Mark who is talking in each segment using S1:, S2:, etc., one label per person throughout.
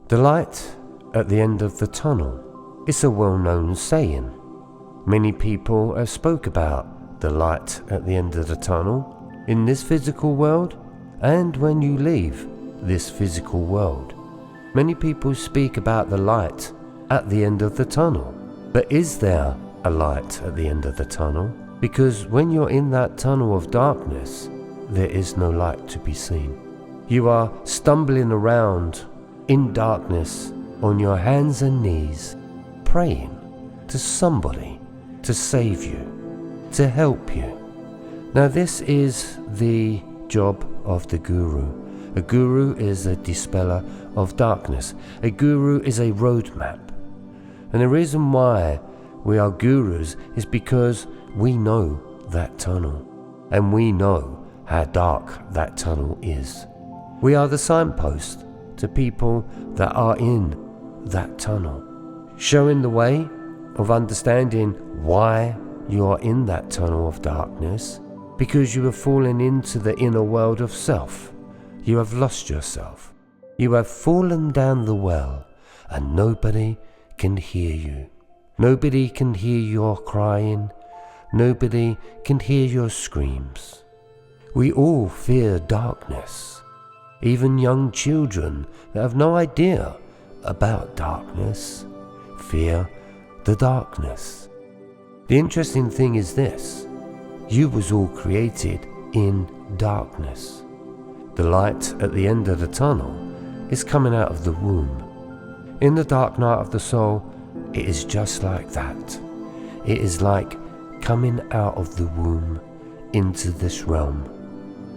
S1: The light at the end of the tunnel is a well-known saying. Many people have spoke about the light at the end of the tunnel in this physical world and when you leave this physical world. Many people speak about the light at the end of the tunnel. But is there a light at the end of the tunnel? Because when you're in that tunnel of darkness, there is no light to be seen. You are stumbling around in darkness on your hands and knees, praying to somebody to save you, to help you. Now this is the job of the guru. A guru is a dispeller of darkness. A guru is a roadmap. And the reason why we are gurus is because we know that tunnel, and we know how dark that tunnel is. We are the signpost to people that are in that tunnel, showing the way of understanding why you are in that tunnel of darkness, because you have fallen into the inner world of self. You have lost yourself. You have fallen down the well, and nobody can hear you. Nobody can hear your crying. Nobody can hear your screams. We all fear darkness. Even young children that have no idea about darkness fear the darkness. The interesting thing is this: you was all created in darkness. The light at the end of the tunnel is coming out of the womb. In the dark night of the soul, it is just like that. It is like coming out of the womb into this realm.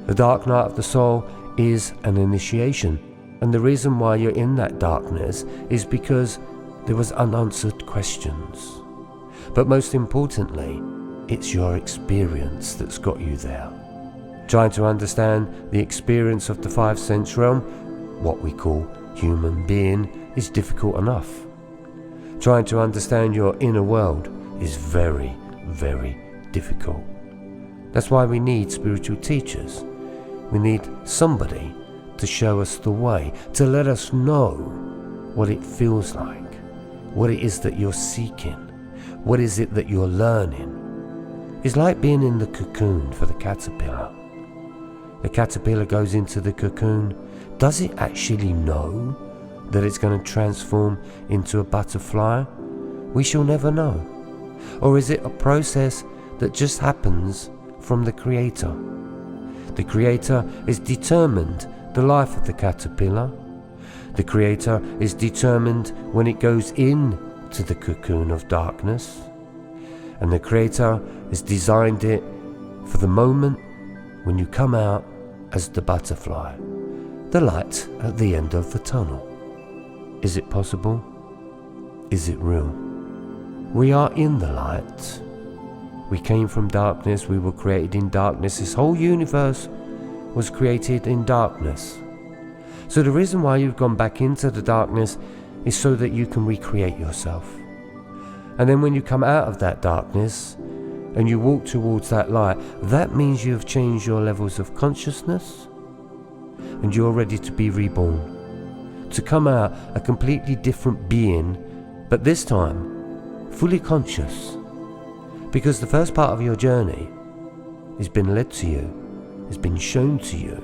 S1: The dark night of the soul is an initiation, and the reason why you're in that darkness is because there was unanswered questions. But most importantly, it's your experience that's got you there. Trying to understand the experience of the 5 sense realm, what we call human being, is difficult enough. Trying to understand your inner world is very, very difficult. That's why we need spiritual teachers. We need somebody to show us the way, to let us know what it feels like, what it is that you're seeking, what is it that you're learning. It's like being in the cocoon for the caterpillar. The caterpillar goes into the cocoon. Does it actually know that it's going to transform into a butterfly? We shall never know. Or is it a process that just happens from the Creator? The Creator is determined the life of the caterpillar. The Creator is determined when it goes into the cocoon of darkness. And the Creator has designed it for the moment when you come out as the butterfly, the light at the end of the tunnel. Is it possible? Is it real? We are in the light. We came from darkness. We were created in darkness. This whole universe was created in darkness. So the reason why you've gone back into the darkness is so that you can recreate yourself. And then when you come out of that darkness and you walk towards that light, that means you have changed your levels of consciousness and you're ready to be reborn, to come out a completely different being, but this time fully conscious. Because the first part of your journey has been led to you, has been shown to you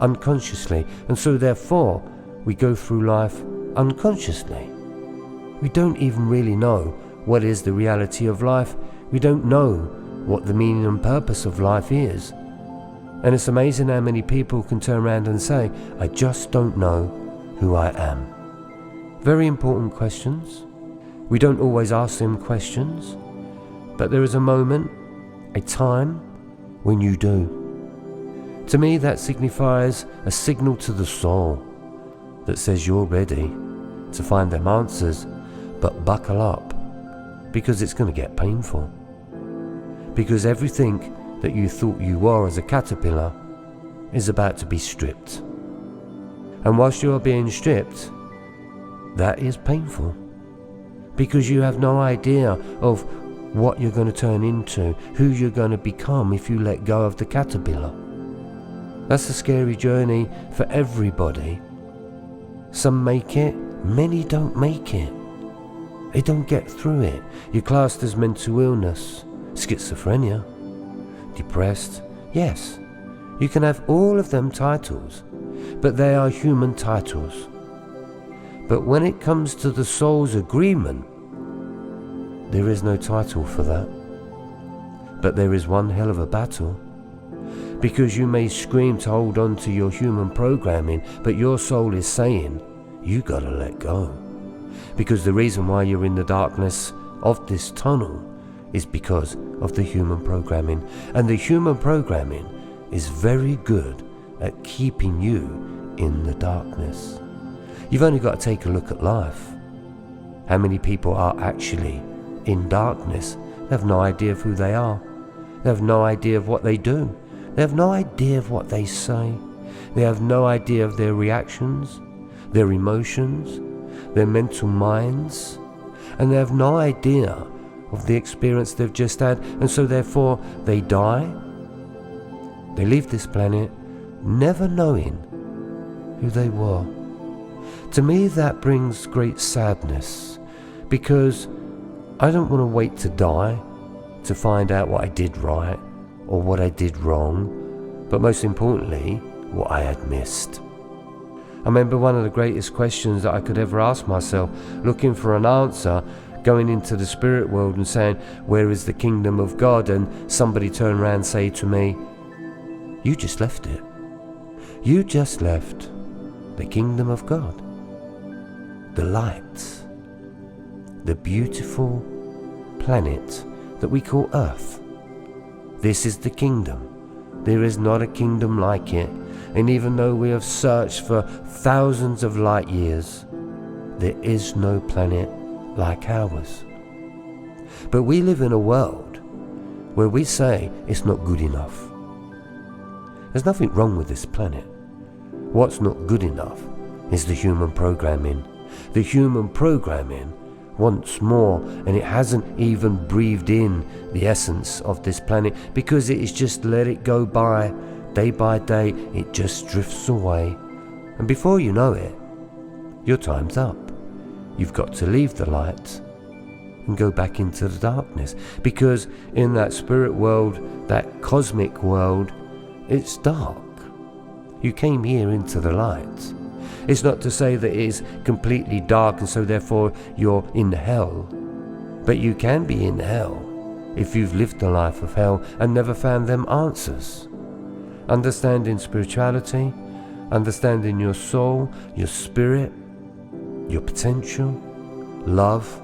S1: unconsciously, and so therefore we go through life unconsciously. We don't even really know what is the reality of life. We don't know what the meaning and purpose of life is. And it's amazing how many people can turn around and say, I just don't know who I am. Very important questions. We don't always ask them questions, but there is a moment, a time, when you do. To me, that signifies a signal to the soul that says you're ready to find them answers, but buckle up, because it's going to get painful. Because everything that you thought you were as a caterpillar is about to be stripped. And whilst you are being stripped, that is painful, because you have no idea of what you're going to turn into, who you're going to become if you let go of the caterpillar. That's a scary journey for everybody. Some make it, many don't make it. They don't get through it. You're classed as mental illness, schizophrenia, depressed. Yes, you can have all of them titles, but they are human titles. But when it comes to the soul's agreement, there is no title for that. But there is one hell of a battle. Because you may scream to hold on to your human programming, but your soul is saying, you gotta let go. Because the reason why you're in the darkness of this tunnel is because of the human programming. And the human programming is very good at keeping you in the darkness. You've only got to take a look at life. How many people are actually in darkness? They have no idea of who they are. They have no idea of what they do. They have no idea of what they say. They have no idea of their reactions, their emotions, their mental minds, and they have no idea of the experience they've just had, and so therefore they die. They leave this planet never knowing who they were. To me, that brings great sadness, because I don't want to wait to die to find out what I did right or what I did wrong, but most importantly, what I had missed. I remember one of the greatest questions that I could ever ask myself, looking for an answer, going into the spirit world and saying, where is the kingdom of God? And somebody turned around and say to me, you just left it. You just left the kingdom of God. The light. The beautiful planet that we call Earth. This is the kingdom. There is not a kingdom like it. And even though we have searched for thousands of light years, there is no planet like ours. But we live in a world where we say it's not good enough. There's nothing wrong with this planet. What's not good enough is the human programming. The human programming wants more, and it hasn't even breathed in the essence of this planet, because it is just let it go by day, it just drifts away. And before you know it, your time's up. You've got to leave the light and go back into the darkness, because in that spirit world, that cosmic world, it's dark. You came here into the light. It's not to say that it is completely dark and so therefore you're in hell. But you can be in hell if you've lived the life of hell and never found them answers. Understanding spirituality, understanding your soul, your spirit, your potential, love,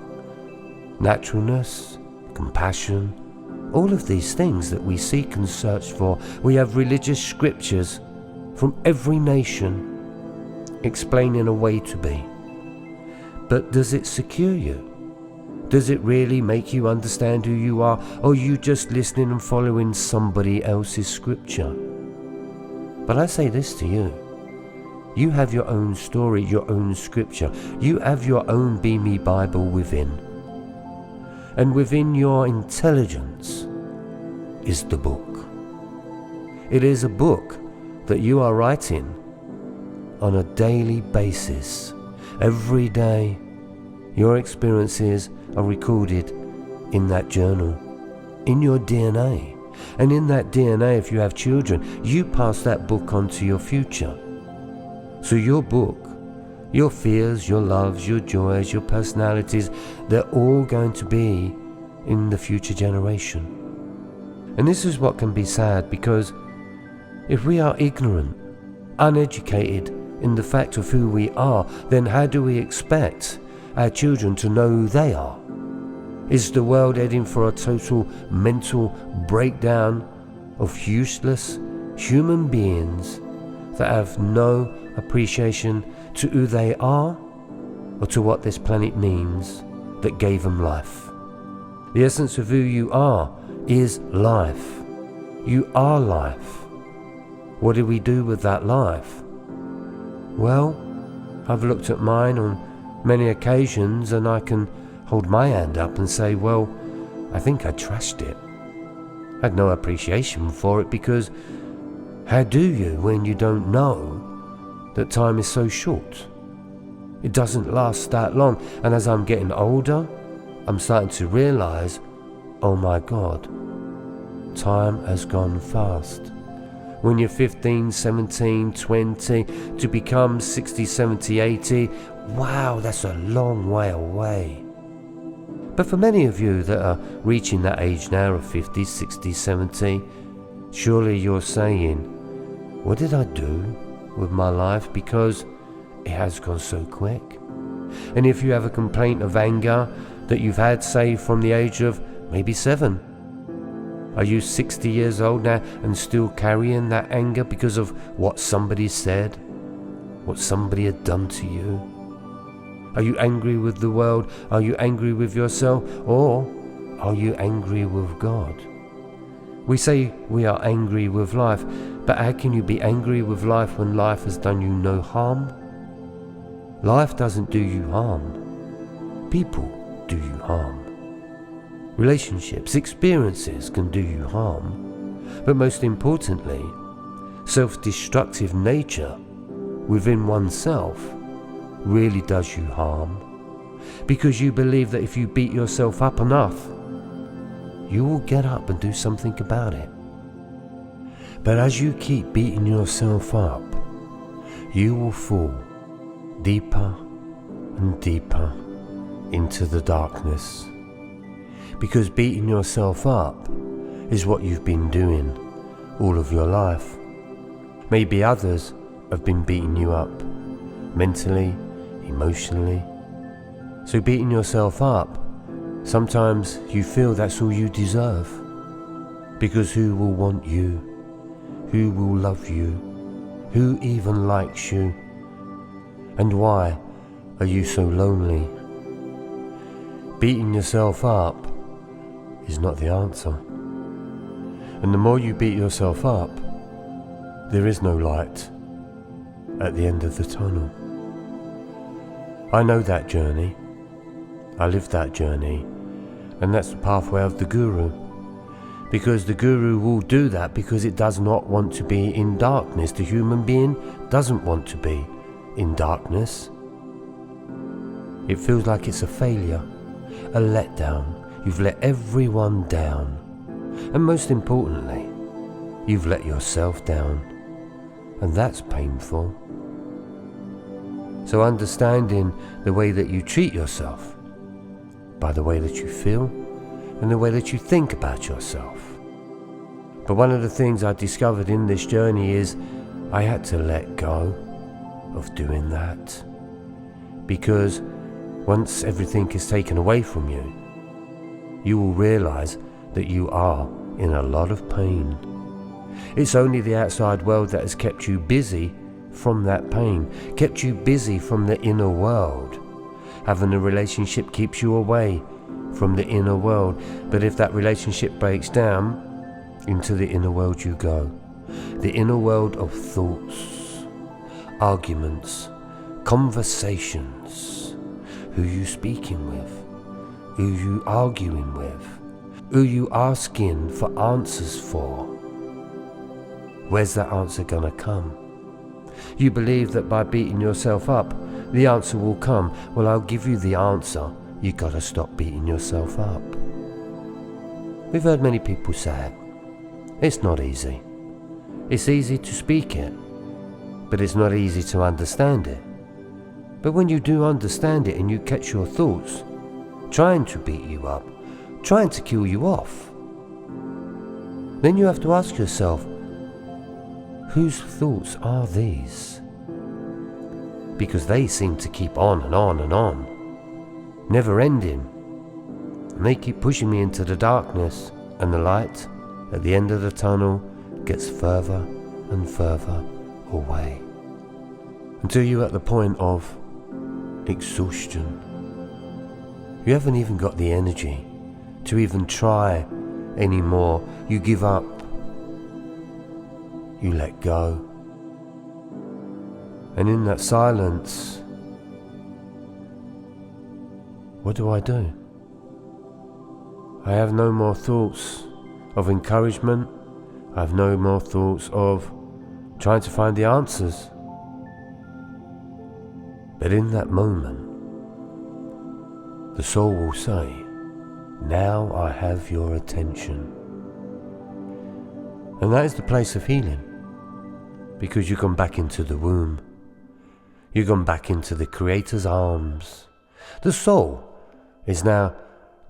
S1: naturalness, compassion, all of these things that we seek and search for. We have religious scriptures from every nation explaining a way to be. But does it secure you? Does it really make you understand who you are, or are you just listening and following somebody else's scripture? But I say this to you. You have your own story, your own scripture. You have your own Be Me Bible within. And within your intelligence is the book. It is a book that you are writing on a daily basis. Every day, your experiences are recorded in that journal, in your DNA. And in that DNA, if you have children, you pass that book on to your future. So your book, your fears, your loves, your joys, your personalities, they're all going to be in the future generation. And this is what can be sad, because if we are ignorant, uneducated in the fact of who we are, then how do we expect our children to know who they are? Is the world heading for a total mental breakdown of useless human beings that have no appreciation to who they are or to what this planet means that gave them life? The essence of who you are is life. You are life. What do we do with that life? Well, I've looked at mine on many occasions, and I can hold my hand up and say, well, I think I trashed it. I had no appreciation for it, because how do you when you don't know that time is so short? It doesn't last that long. And as I'm getting older, I'm starting to realize, oh my God, time has gone fast. When you're 15, 17, 20, to become 60, 70, 80, wow, that's a long way away. But for many of you that are reaching that age now of 50, 60, 70, surely you're saying, what did I do with my life? Because it has gone so quick. And if you have a complaint of anger that you've had, say, from the age of maybe 7, are you 60 years old now and still carrying that anger because of what somebody said, what somebody had done to you? Are you angry with the world? Are you angry with yourself? Or are you angry with God? We say we are angry with life, but how can you be angry with life when life has done you no harm? Life doesn't do you harm. People do you harm. Relationships, experiences can do you harm. But most importantly, self-destructive nature within oneself really does you harm, because you believe that if you beat yourself up enough, you will get up and do something about it. But as you keep beating yourself up, you will fall deeper and deeper into the darkness, because beating yourself up is what you've been doing all of your life. Maybe others have been beating you up mentally, emotionally. So beating yourself up, sometimes you feel that's all you deserve, because who will want you? Who will love you? Who even likes you? And why are you so lonely? Beating yourself up is not the answer. And the more you beat yourself up, there is no light at the end of the tunnel. I know that journey. I lived that journey. And that's the pathway of the guru. Because the guru will do that because it does not want to be in darkness. The human being doesn't want to be in darkness. It feels like it's a failure, a letdown. You've let everyone down. And most importantly, you've let yourself down. And that's painful. So understanding the way that you treat yourself, by the way that you feel, and the way that you think about yourself. But one of the things I discovered in this journey is I had to let go of doing that. Because once everything is taken away from you, you will realize that you are in a lot of pain. It's only the outside world that has kept you busy from that pain, kept you busy from the inner world. Having a relationship keeps you away from the inner world, but if that relationship breaks down, into the inner world you go. The inner world of thoughts, arguments, conversations. Who you speaking with? Who you arguing with? Who you asking for answers for? Where's that answer gonna come? You believe that by beating yourself up, the answer will come. Well, I'll give you the answer. You gotta stop beating yourself up. We've heard many people say it. It's not easy. It's easy to speak it, but it's not easy to understand it. But when you do understand it and you catch your thoughts trying to beat you up, trying to kill you off, then you have to ask yourself, whose thoughts are these? Because they seem to keep on and on and on, never ending. And they keep pushing me into the darkness, and the light at the end of the tunnel gets further and further away, until you're at the point of exhaustion. You haven't even got the energy to even try anymore. You give up. You let go. And in that silence, what do? I have no more thoughts of encouragement. I have no more thoughts of trying to find the answers. But in that moment, the soul will say, "Now I have your attention." And that is the place of healing, because you've gone back into the womb. You've gone back into the Creator's arms. The soul is now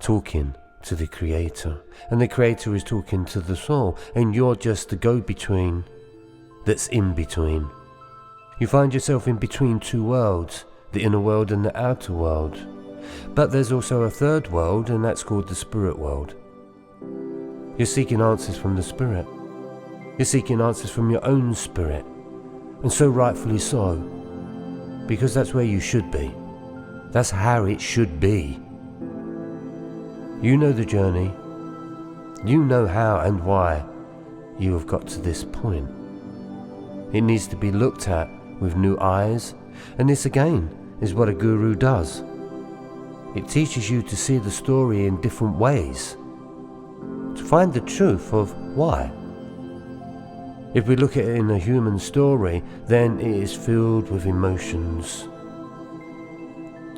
S1: talking to the Creator, and the Creator is talking to the soul, and you're just the go-between that's in between. You find yourself in between two worlds, the inner world and the outer world. But there's also a third world, and that's called the spirit world. You're seeking answers from the spirit. You're seeking answers from your own spirit, and so rightfully so, because that's where you should be. That's how it should be. You know the journey. You know how and why you have got to this point. It needs to be looked at with new eyes, and this again is what a guru does. It teaches you to see the story in different ways, to find the truth of why. If we look at it in a human story, then it is filled with emotions.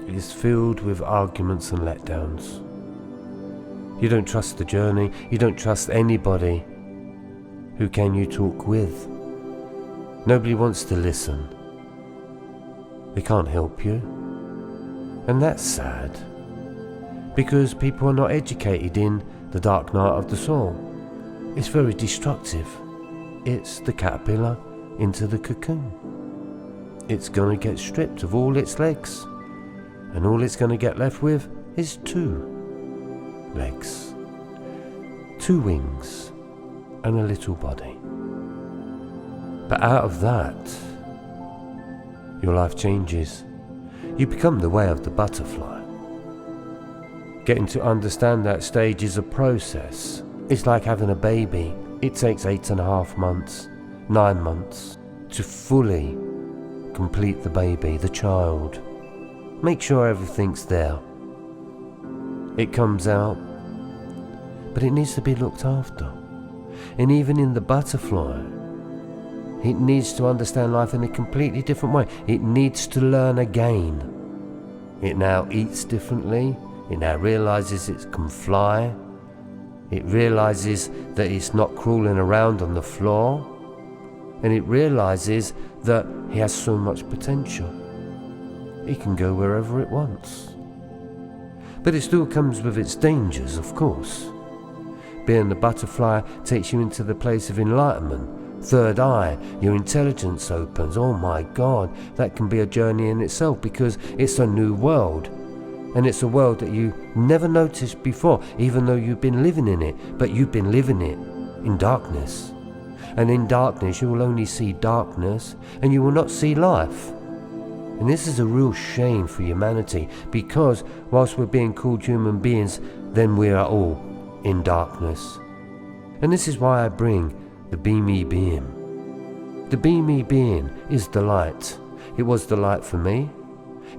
S1: It is filled with arguments and letdowns. You don't trust the journey. You don't trust anybody. Who can you talk with? Nobody wants to listen. They can't help you. And that's sad, because people are not educated in the dark night of the soul. It's very destructive. It's the caterpillar into the cocoon. It's going to get stripped of all its legs, and all it's going to get left with is 2 legs, 2 wings, and a little body. But out of that, your life changes. You become the way of the butterfly. Getting to understand that stage is a process. It's like having a baby. It takes 8.5 months, 9 months to fully complete the baby, the child. Make sure everything's there. It comes out, but it needs to be looked after. And even in the butterfly, it needs to understand life in a completely different way. It needs to learn again. It now eats differently. It now realizes it can fly. It realizes that it's not crawling around on the floor. And it realizes that he has so much potential. He can go wherever it wants. But it still comes with its dangers, of course. Being the butterfly takes you into the place of enlightenment. Third eye, your intelligence opens. Oh my God, that can be a journey in itself, because it's a new world. And it's a world that you never noticed before, even though you've been living in it. But you've been living it in darkness. And in darkness, you will only see darkness, and you will not see life. And this is a real shame for humanity, because whilst we're being called human beings, then we are all in darkness. And this is why I bring the Be Me being. The Be Me being is the light. It was the light for me.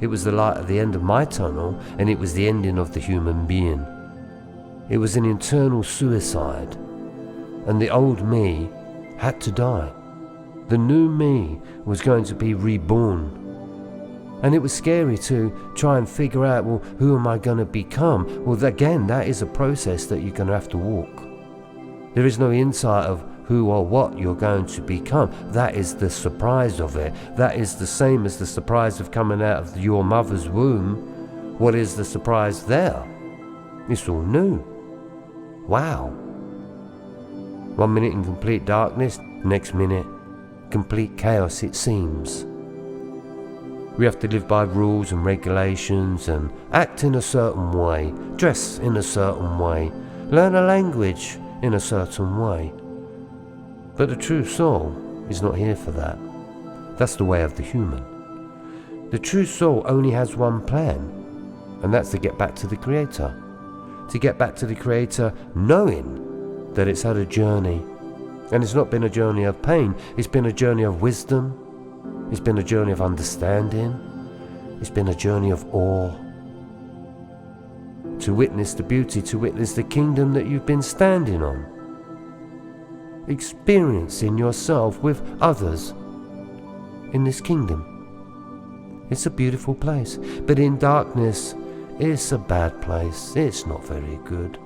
S1: It was the light at the end of my tunnel, and it was the ending of the human being. It was an internal suicide, and the old me had to die. The new me was going to be reborn. And it was scary to try and figure out, well, who am I going to become? Well, again, that is a process that you're going to have to walk. There is no insight of who or what you're going to become. That is the surprise of it. That is the same as the surprise of coming out of your mother's womb. What is the surprise there? It's all new. Wow. 1 minute in complete darkness, next minute, complete chaos it seems. We have to live by rules and regulations and act in a certain way, dress in a certain way, learn a language in a certain way. But the true soul is not here for that. That's the way of the human. The true soul only has one plan, and that's to get back to the Creator. To get back to the Creator knowing that it's had a journey. And it's not been a journey of pain, it's been a journey of wisdom. It's been a journey of understanding. It's been a journey of awe. To witness the beauty, to witness the kingdom that you've been standing on. Experiencing yourself with others in this kingdom. It's a beautiful place. But in darkness, it's a bad place. It's not very good.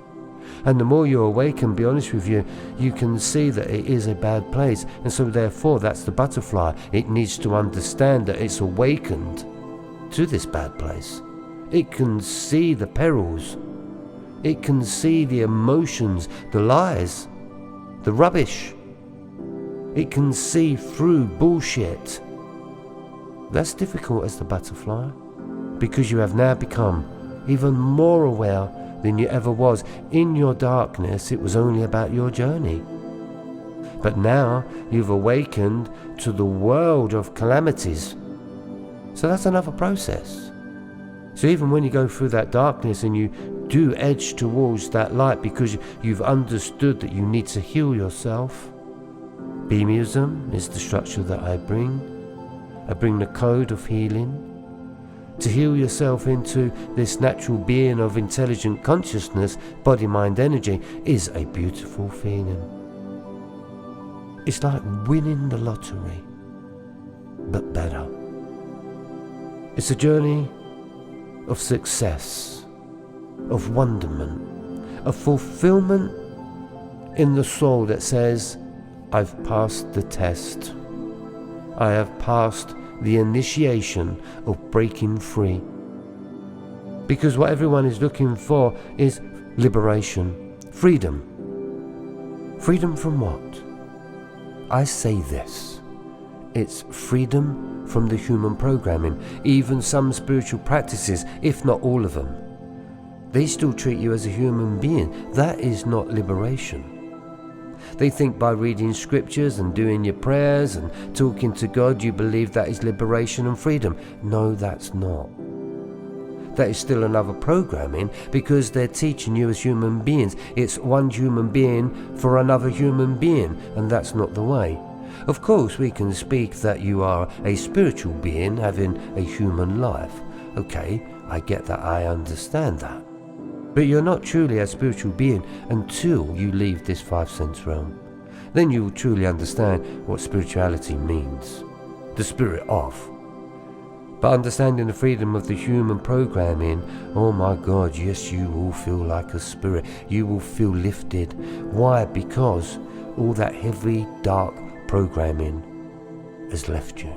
S1: And the more you awaken, be honest with you, you can see that it is a bad place. And so therefore, that's the butterfly. It needs to understand that it's awakened to this bad place. It can see the perils. It can see the emotions, the lies, the rubbish. It can see through bullshit. That's difficult as the butterfly, because you have now become even more aware than you ever was. In your darkness, it was only about your journey. But now you've awakened to the world of calamities. So that's another process. So even when you go through that darkness and you do edge towards that light because you've understood that you need to heal yourself, Beamism is the structure that I bring. I bring the code of healing. To heal yourself into this natural being of intelligent consciousness, body, mind, energy, is a beautiful feeling. It's like winning the lottery, but better. It's a journey of success, of wonderment, of fulfillment in the soul that says, I've passed the test. I have passed the initiation of breaking free. Because what everyone is looking for is liberation, freedom. Freedom from what? I say this. It's freedom from the human programming. Even some spiritual practices, if not all of them, they still treat you as a human being. That is not liberation. They think by reading scriptures and doing your prayers and talking to God, you believe that is liberation and freedom. No, that's not. That is still another programming, because they're teaching you as human beings. It's one human being for another human being, and that's not the way. Of course, we can speak that you are a spiritual being having a human life. Okay, I get that, I understand that. But you're not truly a spiritual being until you leave this 5 sense realm. Then you will truly understand what spirituality means. The spirit of. But understanding the freedom of the human programming, oh my God, yes, you will feel like a spirit. You will feel lifted. Why? Because all that heavy, dark programming has left you.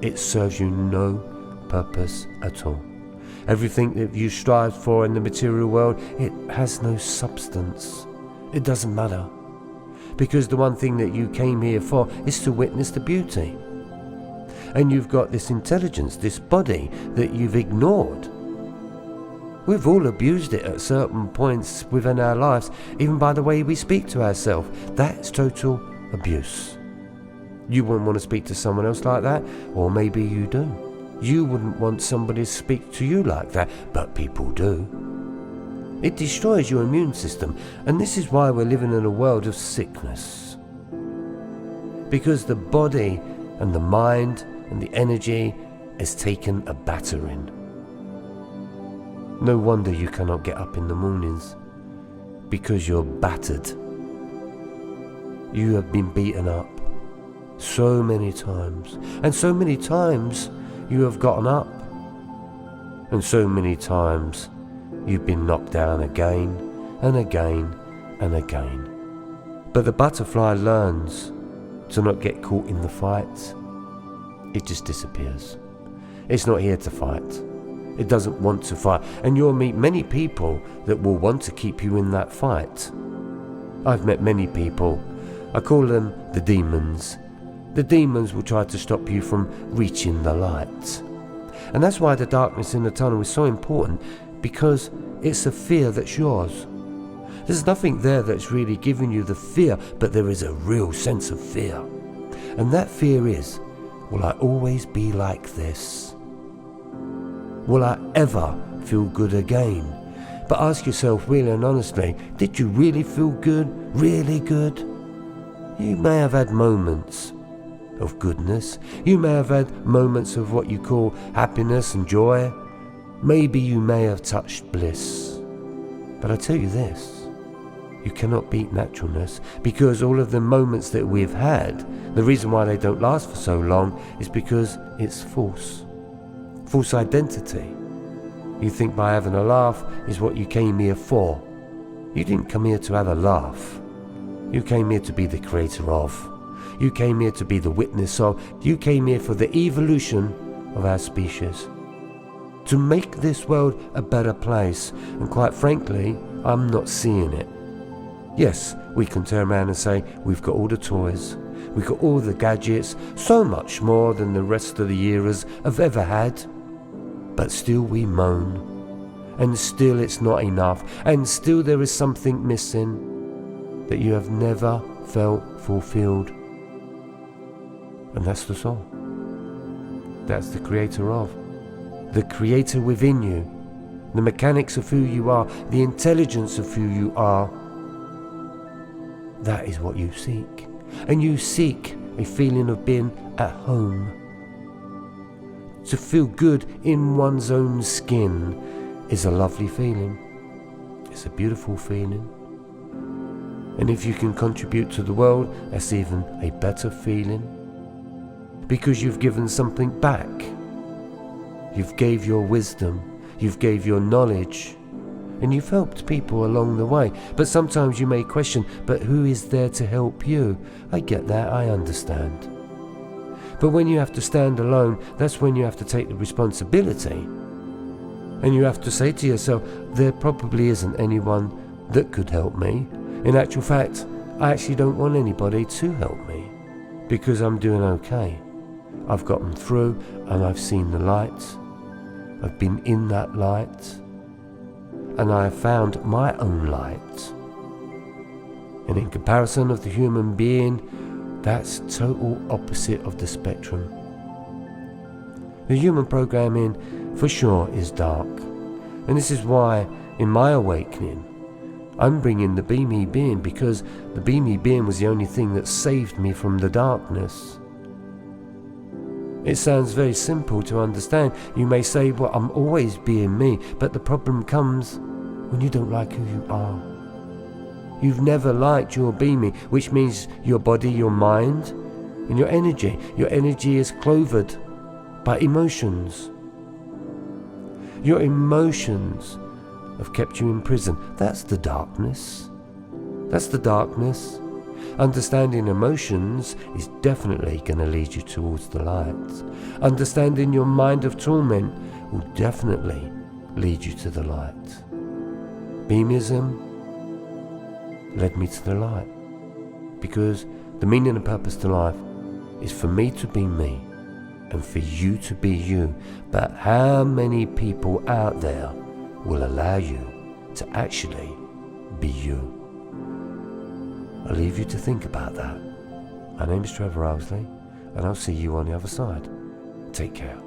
S1: It serves you no purpose at all. Everything that you strive for in the material world, it has no substance. It doesn't matter. Because the one thing that you came here for is to witness the beauty. And you've got this intelligence, this body that you've ignored. We've all abused it at certain points within our lives, even by the way we speak to ourselves. That's total abuse. You wouldn't want to speak to someone else like that, or maybe you do. You wouldn't want somebody to speak to you like that, but people do. It destroys your immune system, and this is why we're living in a world of sickness. Because the body and the mind and the energy has taken a battering. No wonder you cannot get up in the mornings, because you're battered. You have been beaten up so many times, and so many times you have gotten up, and so many times you've been knocked down again and again and again. But the butterfly learns to not get caught in the fight. It just disappears. It's not here to fight. It doesn't want to fight. And you'll meet many people that will want to keep you in that fight. I've met many people. I call them the demons. The demons will try to stop you from reaching the light. And that's why the darkness in the tunnel is so important, because it's a fear that's yours. There's nothing there that's really giving you the fear, but there is a real sense of fear. And that fear is, will I always be like this? Will I ever feel good again? But ask yourself really and honestly, did you really feel good? Really good? You may have had moments of goodness. You may have had moments of what you call happiness and joy. Maybe you may have touched bliss. But I tell you this, you cannot beat naturalness, because all of the moments that we've had, the reason why they don't last for so long is because it's false. false identity. You think by having a laugh is what you came here for. You didn't come here to have a laugh. You came here to be the creator of. You came here to be the witness of. You came here for the evolution of our species. To make this world a better place. And quite frankly, I'm not seeing it. Yes, we can turn around and say we've got all the toys, we've got all the gadgets, so much more than the rest of the eras have ever had. But still we moan, and still it's not enough, and still there is something missing that you have never felt fulfilled. And that's the soul. That's the creator of. The creator within you. The mechanics of who you are. The intelligence of who you are. That is what you seek. And you seek a feeling of being at home. To feel good in one's own skin is a lovely feeling. It's a beautiful feeling. And if you can contribute to the world, that's even a better feeling. Because you've given something back. You've gave your wisdom, you've gave your knowledge, and you've helped people along the way. But sometimes you may question, but who is there to help you? I get that, I understand. But when you have to stand alone, that's when you have to take the responsibility. And you have to say to yourself, there probably isn't anyone that could help me. In actual fact, I actually don't want anybody to help me, because I'm doing okay. I've gotten through and I've seen the light. I've been in that light. And I have found my own light. And in comparison of the human being, that's total opposite of the spectrum. The human programming, for sure, is dark. And this is why, in my awakening, I'm bringing the Be Me being, because the Be Me being was the only thing that saved me from the darkness. It sounds very simple to understand. You may say, well, I'm always being me, but the problem comes when you don't like who you are. You've never liked your Be Me, which means your body, your mind, and your energy. Your energy is clovered by emotions. Your emotions have kept you in prison. That's the darkness. That's the darkness. Understanding emotions is definitely going to lead you towards the light. Understanding your mind of torment will definitely lead you to the light. Beamism led me to the light, because the meaning and purpose to life is for me to be me and for you to be you. But how many people out there will allow you to actually be you? I'll leave you to think about that. My name is Trevor Owsley, and I'll see you on the other side. Take care.